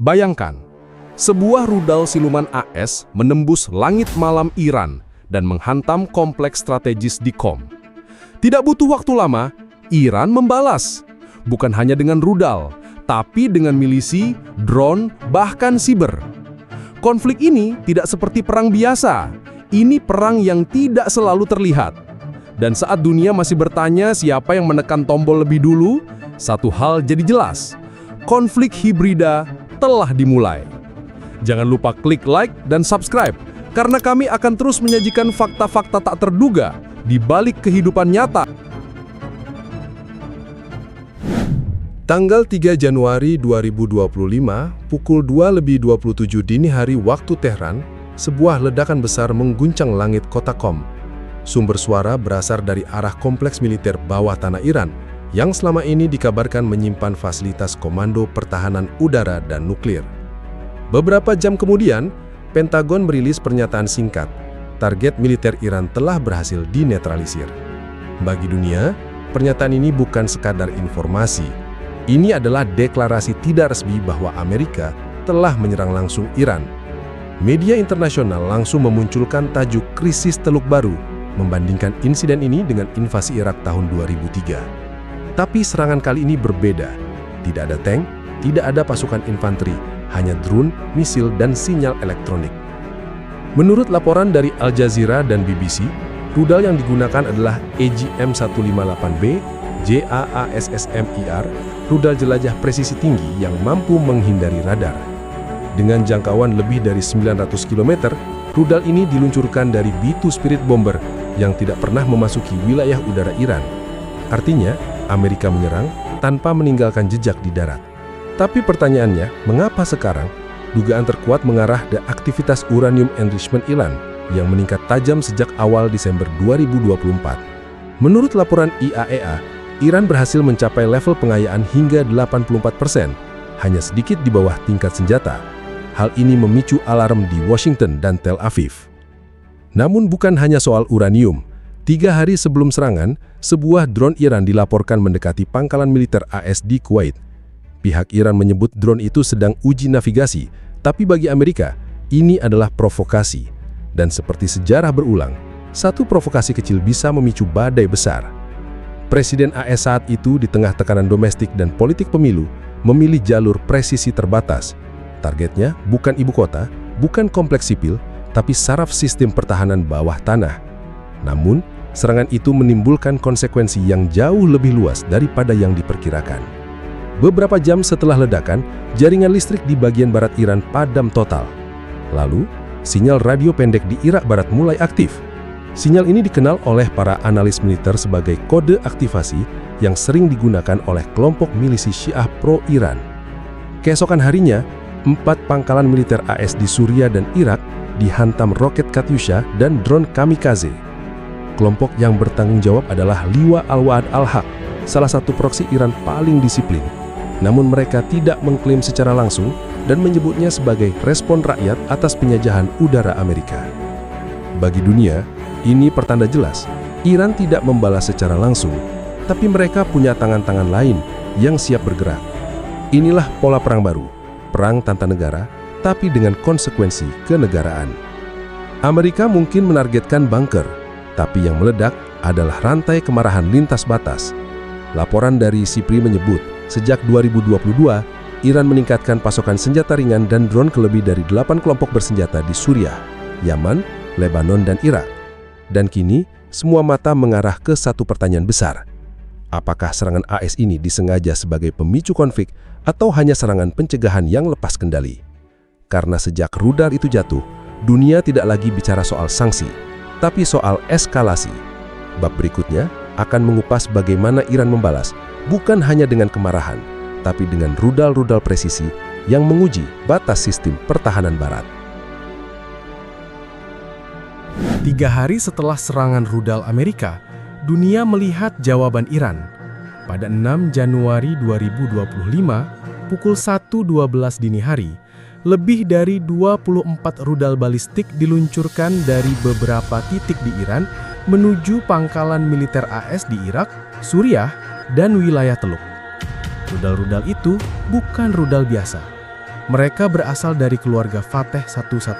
Bayangkan, sebuah rudal siluman AS menembus langit malam Iran dan menghantam kompleks strategis di Qom. Tidak butuh waktu lama, Iran membalas. Bukan hanya dengan rudal, tapi dengan milisi, drone, bahkan siber. Konflik ini tidak seperti perang biasa. Ini perang yang tidak selalu terlihat. Dan saat dunia masih bertanya siapa yang menekan tombol lebih dulu, satu hal jadi jelas. Konflik hibrida telah dimulai. Jangan lupa klik like dan subscribe, karena kami akan terus menyajikan fakta-fakta tak terduga di balik kehidupan nyata. Tanggal 3 Januari 2025, pukul 2:27 dini hari waktu Tehran, sebuah ledakan besar mengguncang langit kota Qom. Sumber suara berasal dari arah kompleks militer bawah tanah Iran, yang selama ini dikabarkan menyimpan fasilitas komando pertahanan udara dan nuklir. Beberapa jam kemudian, Pentagon merilis pernyataan singkat, target militer Iran telah berhasil dinetralisir. Bagi dunia, pernyataan ini bukan sekadar informasi. Ini adalah deklarasi tidak resmi bahwa Amerika telah menyerang langsung Iran. Media internasional langsung memunculkan tajuk krisis Teluk Baru, membandingkan insiden ini dengan invasi Irak tahun 2003. Tapi serangan kali ini berbeda. Tidak ada tank, tidak ada pasukan infanteri, hanya drone, misil, dan sinyal elektronik. Menurut laporan dari Al Jazeera dan BBC, rudal yang digunakan adalah AGM-158B, JAASSMIR, rudal jelajah presisi tinggi yang mampu menghindari radar. Dengan jangkauan lebih dari 900 km, rudal ini diluncurkan dari B-2 Spirit Bomber yang tidak pernah memasuki wilayah udara Iran. Artinya, Amerika menyerang tanpa meninggalkan jejak di darat. Tapi pertanyaannya, mengapa sekarang dugaan terkuat mengarah ke aktivitas uranium enrichment Iran yang meningkat tajam sejak awal Desember 2024? Menurut laporan IAEA, Iran berhasil mencapai level pengayaan hingga 84%, hanya sedikit di bawah tingkat senjata. Hal ini memicu alarm di Washington dan Tel Aviv. Namun bukan hanya soal uranium. 3 hari sebelum serangan, sebuah drone Iran dilaporkan mendekati pangkalan militer AS di Kuwait. Pihak Iran menyebut drone itu sedang uji navigasi, tapi bagi Amerika, ini adalah provokasi. Dan seperti sejarah berulang, satu provokasi kecil bisa memicu badai besar. Presiden AS saat itu di tengah tekanan domestik dan politik pemilu, memilih jalur presisi terbatas. Targetnya bukan ibu kota, bukan kompleks sipil, tapi saraf sistem pertahanan bawah tanah. Namun, serangan itu menimbulkan konsekuensi yang jauh lebih luas daripada yang diperkirakan. Beberapa jam setelah ledakan, jaringan listrik di bagian barat Iran padam total. Lalu, sinyal radio pendek di Irak Barat mulai aktif. Sinyal ini dikenal oleh para analis militer sebagai kode aktivasi yang sering digunakan oleh kelompok milisi Syiah pro-Iran. Keesokan harinya, 4 pangkalan militer AS di Suriah dan Irak dihantam roket Katyusha dan drone kamikaze. Kelompok yang bertanggung jawab adalah Liwa Al-Wa'ad Al-Haq, salah satu proksi Iran paling disiplin. Namun mereka tidak mengklaim secara langsung dan menyebutnya sebagai respon rakyat atas penjajahan udara Amerika. Bagi dunia, ini pertanda jelas, Iran tidak membalas secara langsung, tapi mereka punya tangan-tangan lain yang siap bergerak. Inilah pola perang baru, perang tanpa negara, tapi dengan konsekuensi kenegaraan. Amerika mungkin menargetkan bunker, tapi yang meledak adalah rantai kemarahan lintas batas. Laporan dari SIPRI menyebut, sejak 2022, Iran meningkatkan pasokan senjata ringan dan drone ke lebih dari 8 kelompok bersenjata di Suriah, Yaman, Lebanon, dan Irak. Dan kini, semua mata mengarah ke satu pertanyaan besar. Apakah serangan AS ini disengaja sebagai pemicu konflik atau hanya serangan pencegahan yang lepas kendali? Karena sejak rudal itu jatuh, dunia tidak lagi bicara soal sanksi, tapi soal eskalasi. Bab berikutnya akan mengupas bagaimana Iran membalas, bukan hanya dengan kemarahan, tapi dengan rudal-rudal presisi yang menguji batas sistem pertahanan Barat. 3 hari setelah serangan rudal Amerika, dunia melihat jawaban Iran. Pada 6 Januari 2025, pukul 1.12 dini hari, lebih dari 24 rudal balistik diluncurkan dari beberapa titik di Iran menuju pangkalan militer AS di Irak, Suriah, dan wilayah Teluk. Rudal-rudal itu bukan rudal biasa. Mereka berasal dari keluarga Fateh 110,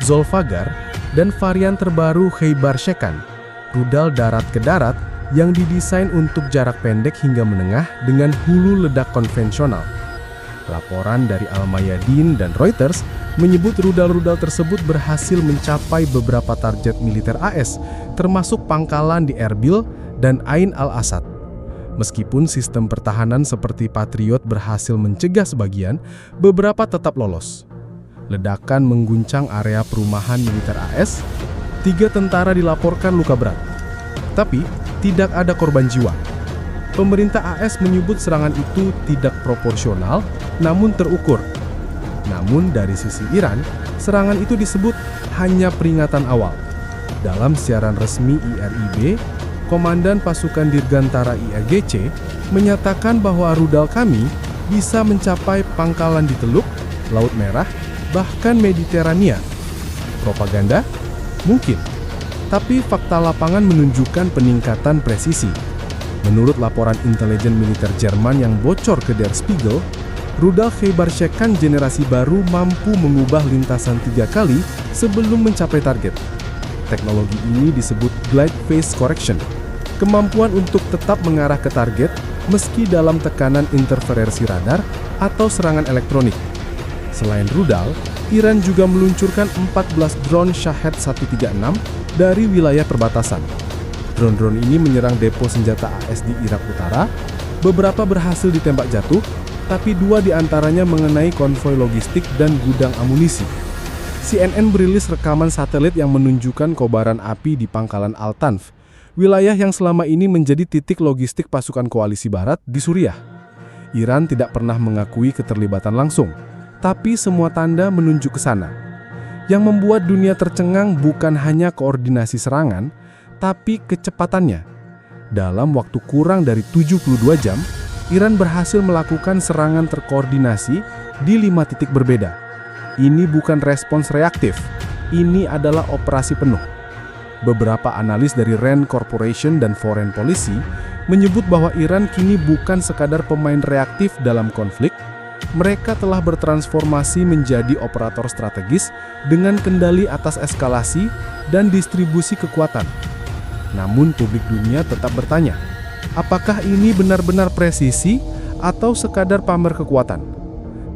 Zolfagar, dan varian terbaru Khaybar Shekan, rudal darat ke darat yang didesain untuk jarak pendek hingga menengah dengan hulu ledak konvensional. Laporan dari Al-Mayadin dan Reuters menyebut rudal-rudal tersebut berhasil mencapai beberapa target militer AS, termasuk pangkalan di Erbil dan Ain al-Asad. Meskipun sistem pertahanan seperti Patriot berhasil mencegah sebagian, beberapa tetap lolos. Ledakan mengguncang area perumahan militer AS, 3 tentara dilaporkan luka berat. Tapi, tidak ada korban jiwa. Pemerintah AS menyebut serangan itu tidak proporsional, namun terukur. Namun dari sisi Iran, serangan itu disebut hanya peringatan awal. Dalam siaran resmi IRIB, Komandan Pasukan Dirgantara IAGC menyatakan bahwa rudal kami bisa mencapai pangkalan di Teluk, Laut Merah, bahkan Mediterania. Propaganda? Mungkin. Tapi fakta lapangan menunjukkan peningkatan presisi. Menurut laporan intelijen militer Jerman yang bocor ke Der Spiegel, rudal Khaybar Shekan generasi baru mampu mengubah lintasan 3 kali sebelum mencapai target. Teknologi ini disebut Glide Phase Correction, kemampuan untuk tetap mengarah ke target meski dalam tekanan interferensi radar atau serangan elektronik. Selain rudal, Iran juga meluncurkan 14 drone Shahed 136 dari wilayah perbatasan. Drone-drone ini menyerang depo senjata AS di Irak Utara, beberapa berhasil ditembak jatuh, tapi 2 diantaranya mengenai konvoi logistik dan gudang amunisi. CNN merilis rekaman satelit yang menunjukkan kobaran api di pangkalan Al-Tanf, wilayah yang selama ini menjadi titik logistik pasukan koalisi barat di Suriah. Iran tidak pernah mengakui keterlibatan langsung, tapi semua tanda menunjuk ke sana. Yang membuat dunia tercengang bukan hanya koordinasi serangan, tapi kecepatannya. Dalam waktu kurang dari 72 jam, Iran berhasil melakukan serangan terkoordinasi di 5 titik berbeda. Ini bukan respons reaktif, ini adalah operasi penuh. Beberapa analis dari RAND Corporation dan Foreign Policy menyebut bahwa Iran kini bukan sekadar pemain reaktif dalam konflik, mereka telah bertransformasi menjadi operator strategis dengan kendali atas eskalasi dan distribusi kekuatan. Namun publik dunia tetap bertanya, apakah ini benar-benar presisi atau sekadar pamer kekuatan?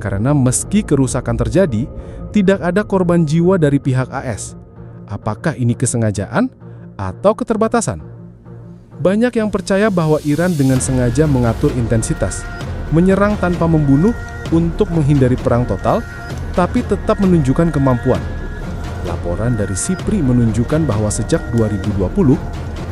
Karena meski kerusakan terjadi, tidak ada korban jiwa dari pihak AS. Apakah ini kesengajaan atau keterbatasan? Banyak yang percaya bahwa Iran dengan sengaja mengatur intensitas, menyerang tanpa membunuh untuk menghindari perang total, tapi tetap menunjukkan kemampuan. Laporan dari SIPRI menunjukkan bahwa sejak 2020,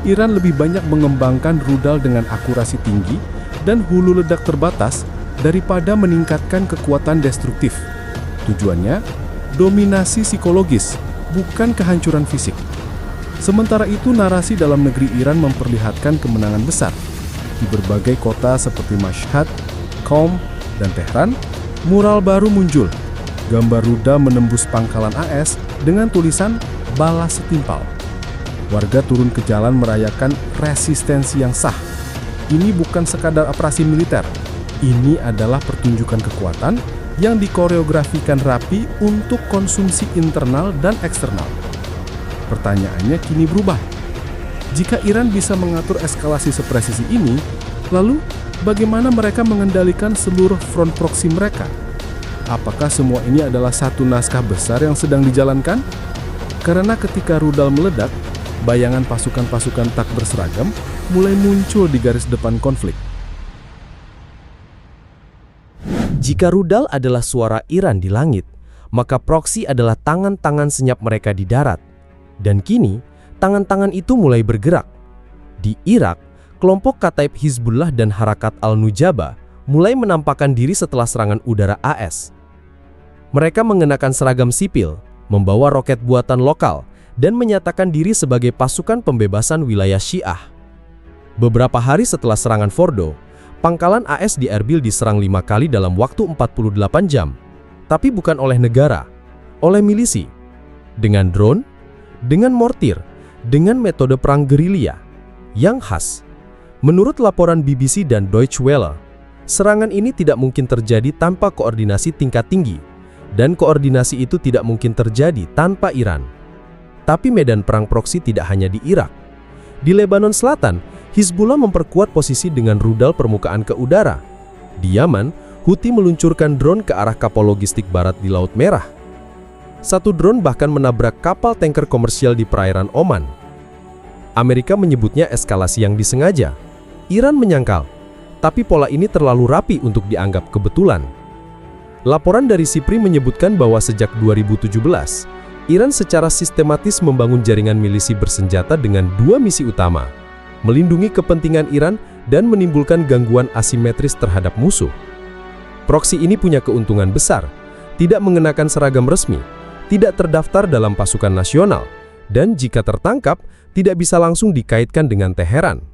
Iran lebih banyak mengembangkan rudal dengan akurasi tinggi dan hulu ledak terbatas daripada meningkatkan kekuatan destruktif. Tujuannya, dominasi psikologis, bukan kehancuran fisik. Sementara itu, narasi dalam negeri Iran memperlihatkan kemenangan besar. Di berbagai kota seperti Mashhad, Qom, dan Tehran, mural baru muncul. Gambar rudal menembus pangkalan AS dengan tulisan "Balas Setimpal". Warga turun ke jalan merayakan resistensi yang sah. Ini bukan sekadar operasi militer. Ini adalah pertunjukan kekuatan yang dikoreografikan rapi untuk konsumsi internal dan eksternal. Pertanyaannya kini berubah. Jika Iran bisa mengatur eskalasi sepresisi ini, lalu bagaimana mereka mengendalikan seluruh front proksi mereka? Apakah semua ini adalah satu naskah besar yang sedang dijalankan? Karena ketika rudal meledak, bayangan pasukan-pasukan tak berseragam mulai muncul di garis depan konflik. Jika rudal adalah suara Iran di langit, maka proksi adalah tangan-tangan senyap mereka di darat. Dan kini, tangan-tangan itu mulai bergerak. Di Irak, kelompok Kataib Hizbullah dan Harakat Al-Nujaba mulai menampakkan diri setelah serangan udara AS. Mereka mengenakan seragam sipil, membawa roket buatan lokal, dan menyatakan diri sebagai pasukan pembebasan wilayah Syiah. Beberapa hari setelah serangan Fordo, pangkalan AS di Erbil diserang 5 kali dalam waktu 48 jam. Tapi bukan oleh negara, oleh milisi. Dengan drone, dengan mortir, dengan metode perang gerilya yang khas. Menurut laporan BBC dan Deutsche Welle, Serangan ini tidak mungkin terjadi tanpa koordinasi tingkat tinggi, dan koordinasi itu tidak mungkin terjadi tanpa Iran. Tapi medan perang proksi tidak hanya di Irak. Di Lebanon Selatan, Hizbullah memperkuat posisi dengan rudal permukaan ke udara. Di Yaman, Houthi meluncurkan drone ke arah kapal logistik barat di Laut Merah. Satu drone bahkan menabrak kapal tanker komersial di perairan Oman. Amerika menyebutnya eskalasi yang disengaja. Iran menyangkal, tapi pola ini terlalu rapi untuk dianggap kebetulan. Laporan dari SIPRI menyebutkan bahwa sejak 2017, Iran secara sistematis membangun jaringan milisi bersenjata dengan dua misi utama: melindungi kepentingan Iran dan menimbulkan gangguan asimetris terhadap musuh. Proksi ini punya keuntungan besar, tidak mengenakan seragam resmi, tidak terdaftar dalam pasukan nasional, dan jika tertangkap, tidak bisa langsung dikaitkan dengan Teheran.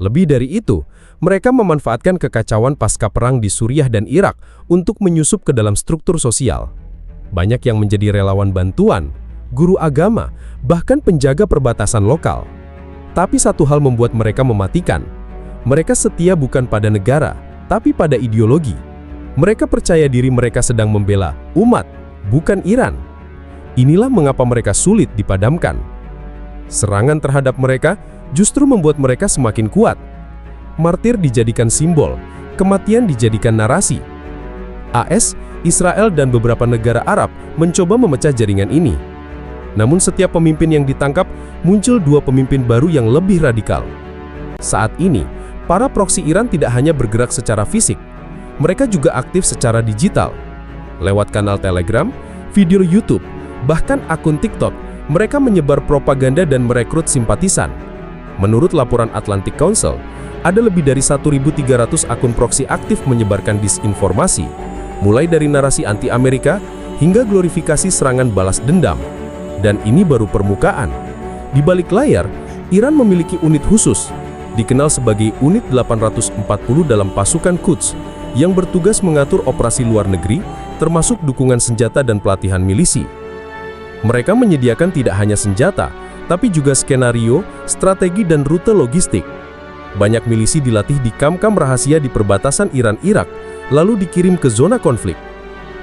Lebih dari itu, mereka memanfaatkan kekacauan pasca perang di Suriah dan Irak untuk menyusup ke dalam struktur sosial. Banyak yang menjadi relawan bantuan, guru agama, bahkan penjaga perbatasan lokal. Tapi satu hal membuat mereka mematikan. Mereka setia bukan pada negara, tapi pada ideologi. Mereka percaya diri mereka sedang membela umat, bukan Iran. Inilah mengapa mereka sulit dipadamkan. Serangan terhadap mereka justru membuat mereka semakin kuat. Martir dijadikan simbol, kematian dijadikan narasi. AS, Israel dan beberapa negara Arab mencoba memecah jaringan ini. Namun setiap pemimpin yang ditangkap, muncul dua pemimpin baru yang lebih radikal. Saat ini, para proksi Iran tidak hanya bergerak secara fisik, mereka juga aktif secara digital. Lewat kanal Telegram, video YouTube, bahkan akun TikTok, mereka menyebar propaganda dan merekrut simpatisan. Menurut laporan Atlantic Council, ada lebih dari 1.300 akun proksi aktif menyebarkan disinformasi, mulai dari narasi anti-Amerika hingga glorifikasi serangan balas dendam. Dan ini baru permukaan. Di balik layar, Iran memiliki unit khusus, dikenal sebagai Unit 840 dalam pasukan Quds, yang bertugas mengatur operasi luar negeri, termasuk dukungan senjata dan pelatihan milisi. Mereka menyediakan tidak hanya senjata, tapi juga skenario, strategi dan rute logistik. Banyak milisi dilatih di kamp-kamp rahasia di perbatasan Iran-Irak, lalu dikirim ke zona konflik.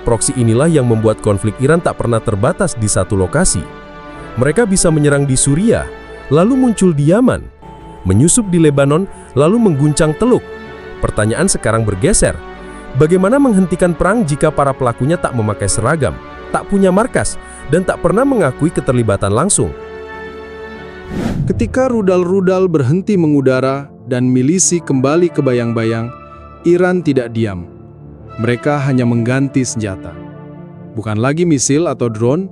Proksi inilah yang membuat konflik Iran tak pernah terbatas di satu lokasi. Mereka bisa menyerang di Suriah, lalu muncul di Yaman, menyusup di Lebanon, lalu mengguncang Teluk. Pertanyaan sekarang bergeser. Bagaimana menghentikan perang jika para pelakunya tak memakai seragam, tak punya markas, dan tak pernah mengakui keterlibatan langsung? Ketika rudal-rudal berhenti mengudara dan milisi kembali ke bayang-bayang, Iran tidak diam. Mereka hanya mengganti senjata. Bukan lagi misil atau drone,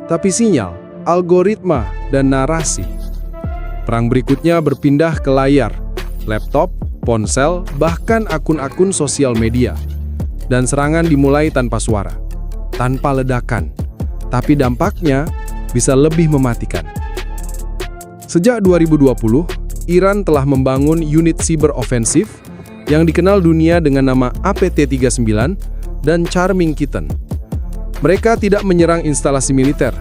tapi sinyal, algoritma, dan narasi. Perang berikutnya berpindah ke layar, laptop, ponsel, bahkan akun-akun sosial media. Dan serangan dimulai tanpa suara, tanpa ledakan. Tapi dampaknya bisa lebih mematikan. Sejak 2020, Iran telah membangun unit siber ofensif yang dikenal dunia dengan nama APT-39 dan Charming Kitten. Mereka tidak menyerang instalasi militer,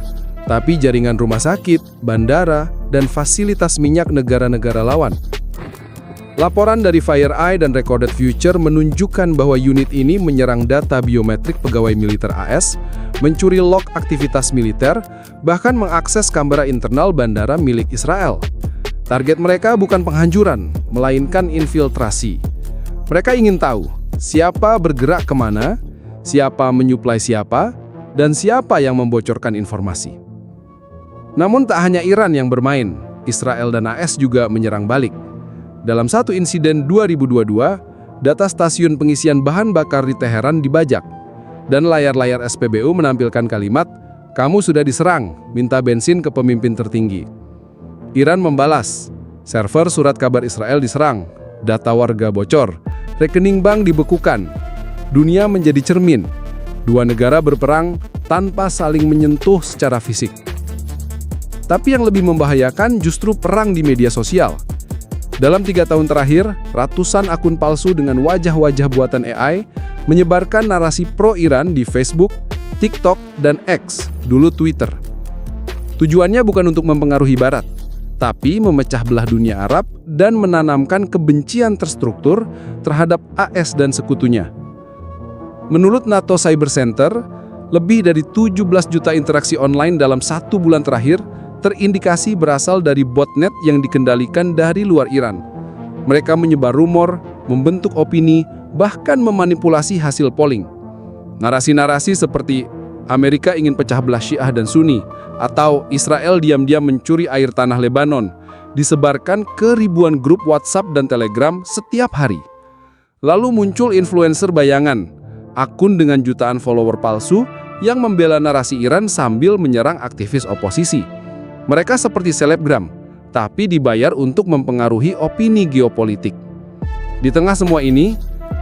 tapi jaringan rumah sakit, bandara, dan fasilitas minyak negara-negara lawan. Laporan dari FireEye dan Recorded Future menunjukkan bahwa unit ini menyerang data biometrik pegawai militer AS, mencuri log aktivitas militer, bahkan mengakses kamera internal bandara milik Israel. Target mereka bukan penghancuran, melainkan infiltrasi. Mereka ingin tahu siapa bergerak kemana, siapa menyuplai siapa, dan siapa yang membocorkan informasi. Namun tak hanya Iran yang bermain, Israel dan AS juga menyerang balik. Dalam satu insiden 2022, data stasiun pengisian bahan bakar di Teheran dibajak, dan layar-layar SPBU menampilkan kalimat, "Kamu sudah diserang, minta bensin ke pemimpin tertinggi." Iran membalas, server surat kabar Israel diserang, data warga bocor, rekening bank dibekukan. Dunia menjadi cermin. Dua negara berperang tanpa saling menyentuh secara fisik. Tapi yang lebih membahayakan justru perang di media sosial. Dalam 3 tahun terakhir, ratusan akun palsu dengan wajah-wajah buatan AI menyebarkan narasi pro-Iran di Facebook, TikTok, dan X, dulu Twitter. Tujuannya bukan untuk mempengaruhi Barat, tapi memecah belah dunia Arab dan menanamkan kebencian terstruktur terhadap AS dan sekutunya. Menurut NATO Cyber Center, lebih dari 17 juta interaksi online dalam 1 bulan terakhir terindikasi berasal dari botnet yang dikendalikan dari luar Iran. Mereka menyebar rumor, membentuk opini, bahkan memanipulasi hasil polling. Narasi-narasi seperti Amerika ingin pecah belah Syiah dan Sunni, atau Israel diam-diam mencuri air tanah Lebanon, disebarkan ke ribuan grup WhatsApp dan Telegram setiap hari. Lalu muncul influencer bayangan, akun dengan jutaan follower palsu yang membela narasi Iran sambil menyerang aktivis oposisi. Mereka seperti selebgram, tapi dibayar untuk mempengaruhi opini geopolitik. Di tengah semua ini,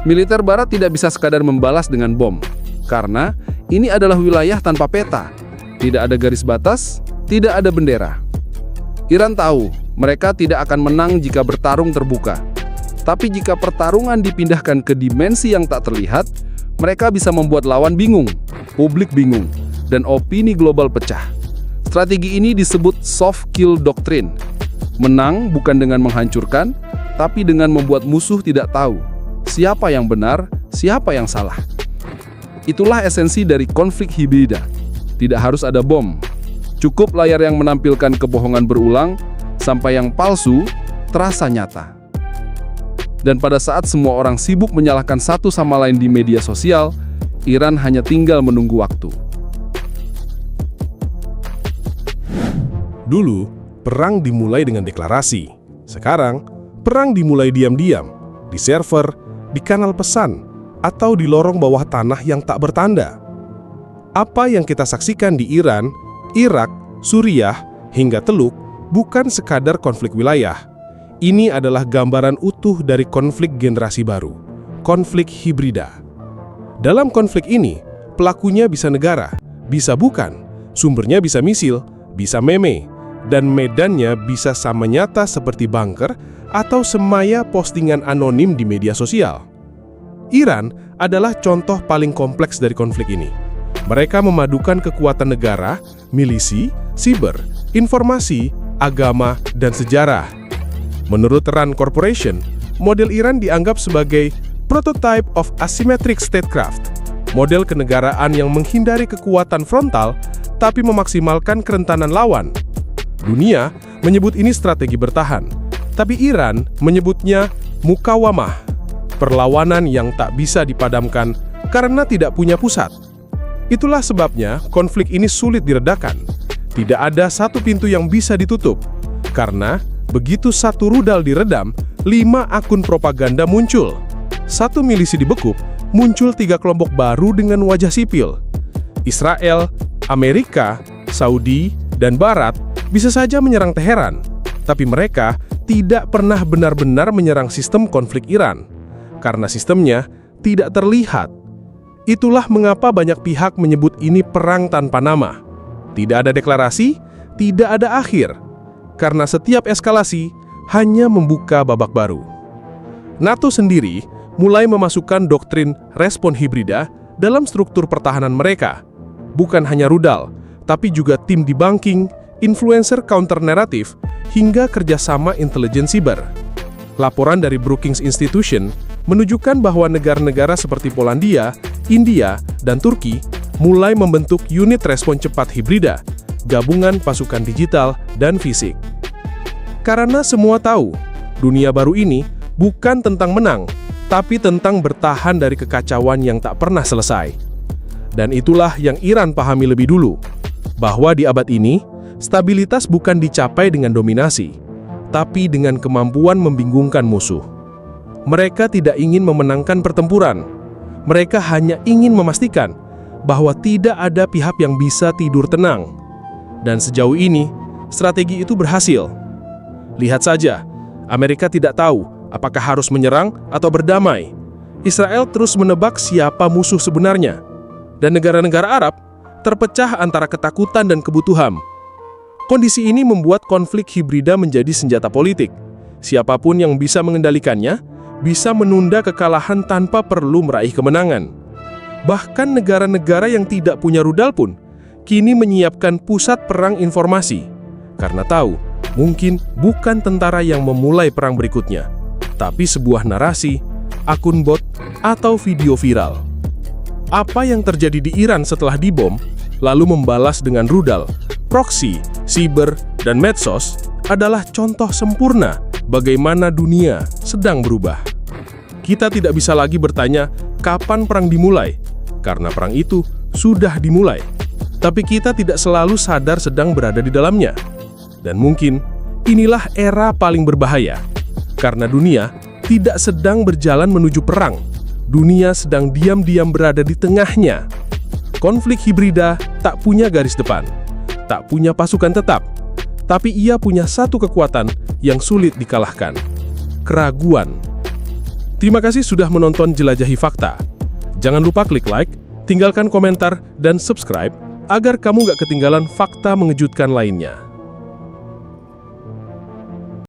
militer Barat tidak bisa sekadar membalas dengan bom, karena ini adalah wilayah tanpa peta. Tidak ada garis batas, tidak ada bendera. Iran tahu mereka tidak akan menang jika bertarung terbuka. Tapi jika pertarungan dipindahkan ke dimensi yang tak terlihat, mereka bisa membuat lawan bingung, publik bingung, dan opini global pecah. Strategi ini disebut soft kill doctrine. Menang bukan dengan menghancurkan, tapi dengan membuat musuh tidak tahu siapa yang benar, siapa yang salah. Itulah esensi dari konflik hibrida. Tidak harus ada bom. Cukup layar yang menampilkan kebohongan berulang sampai yang palsu terasa nyata. Dan pada saat semua orang sibuk menyalahkan satu sama lain di media sosial, Iran hanya tinggal menunggu waktu. Dulu, perang dimulai dengan deklarasi. Sekarang, perang dimulai diam-diam, di server, di kanal pesan, atau di lorong bawah tanah yang tak bertanda. Apa yang kita saksikan di Iran, Irak, Suriah, hingga Teluk bukan sekadar konflik wilayah. Ini adalah gambaran utuh dari konflik generasi baru, konflik hibrida. Dalam konflik ini, pelakunya bisa negara, bisa bukan, sumbernya bisa misil, bisa meme, dan medannya bisa sama nyata seperti bunker atau semaya postingan anonim di media sosial. Iran adalah contoh paling kompleks dari konflik ini. Mereka memadukan kekuatan negara, milisi, siber, informasi, agama, dan sejarah. Menurut RAND Corporation, model Iran dianggap sebagai prototype of asymmetric statecraft, model kenegaraan yang menghindari kekuatan frontal tapi memaksimalkan kerentanan lawan. Dunia menyebut ini strategi bertahan, tapi Iran menyebutnya mukawamah, perlawanan yang tak bisa dipadamkan karena tidak punya pusat. Itulah sebabnya konflik ini sulit diredakan. Tidak ada satu pintu yang bisa ditutup, karena begitu satu rudal diredam, 5 akun propaganda muncul. Satu milisi dibekuk, muncul 3 kelompok baru dengan wajah sipil. Israel, Amerika, Saudi, dan Barat bisa saja menyerang Teheran, tapi mereka tidak pernah benar-benar menyerang sistem konflik Iran, karena sistemnya tidak terlihat. Itulah mengapa banyak pihak menyebut ini perang tanpa nama. Tidak ada deklarasi, tidak ada akhir, karena setiap eskalasi hanya membuka babak baru. NATO sendiri mulai memasukkan doktrin respon hibrida dalam struktur pertahanan mereka. Bukan hanya rudal, tapi juga tim debunking, influencer counter-naratif, hingga kerjasama intelijen siber. Laporan dari Brookings Institution menunjukkan bahwa negara-negara seperti Polandia, India, dan Turki mulai membentuk unit respon cepat hibrida, gabungan pasukan digital dan fisik. Karena semua tahu, dunia baru ini bukan tentang menang, tapi tentang bertahan dari kekacauan yang tak pernah selesai. Dan itulah yang Iran pahami lebih dulu, bahwa di abad ini, stabilitas bukan dicapai dengan dominasi, tapi dengan kemampuan membingungkan musuh. Mereka tidak ingin memenangkan pertempuran. Mereka hanya ingin memastikan bahwa tidak ada pihak yang bisa tidur tenang. Dan sejauh ini, strategi itu berhasil. Lihat saja, Amerika tidak tahu apakah harus menyerang atau berdamai. Israel terus menebak siapa musuh sebenarnya. Dan negara-negara Arab terpecah antara ketakutan dan kebutuhan. Kondisi ini membuat konflik hibrida menjadi senjata politik. Siapapun yang bisa mengendalikannya, bisa menunda kekalahan tanpa perlu meraih kemenangan. Bahkan negara-negara yang tidak punya rudal pun kini menyiapkan pusat perang informasi, karena tahu Mungkin bukan tentara yang memulai perang berikutnya, tapi sebuah narasi, akun bot, atau video viral. Apa yang terjadi di Iran setelah dibom, lalu membalas dengan rudal, proksi, siber, dan medsos adalah contoh sempurna bagaimana dunia sedang berubah. Kita tidak bisa lagi bertanya kapan perang dimulai, karena perang itu sudah dimulai. Tapi kita tidak selalu sadar sedang berada di dalamnya. Dan mungkin inilah era paling berbahaya, karena dunia tidak sedang berjalan menuju perang. Dunia sedang diam-diam berada di tengahnya. Konflik hibrida tak punya garis depan, tak punya pasukan tetap, tapi ia punya satu kekuatan yang sulit dikalahkan: keraguan. Terima kasih sudah menonton Jelajahi Fakta. Jangan lupa klik like, tinggalkan komentar, dan subscribe agar kamu gak ketinggalan fakta mengejutkan lainnya.